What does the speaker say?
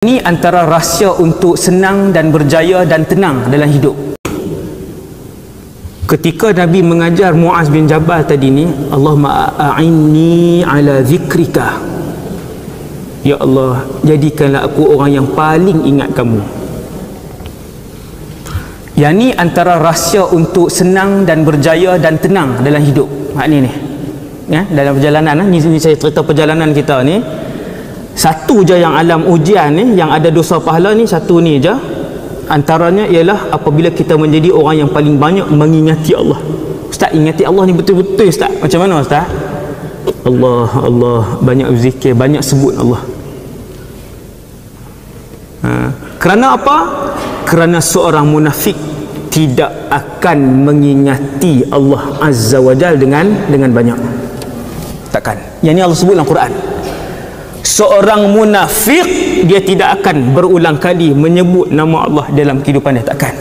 Ini antara rahsia untuk senang dan berjaya dan tenang dalam hidup. Ketika Nabi mengajar Muaz bin Jabal tadi ni, Allahumma a'inni ala zikrika. Ya Allah, jadikanlah aku orang yang paling ingat kamu. Yang ni antara rahsia untuk senang dan berjaya dan tenang dalam hidup. Ni ya, dalam perjalanan ni saya cerita perjalanan kita ni. Satu je yang alam ujian ni, yang ada dosa pahala ni, satu ni je. Antaranya ialah apabila kita menjadi orang yang paling banyak mengingati Allah. Ustaz, ingati Allah ni betul-betul Ustaz. Macam mana Ustaz? Allah, Allah, banyak berzikir, banyak sebut Allah. Kerana apa? Kerana seorang munafik tidak akan mengingati Allah Azza wa Jal dengan banyak. Takkan. Yang ni Allah sebut dalam Quran. Seorang munafik dia tidak akan berulang kali menyebut nama Allah dalam kehidupan dia, takkan.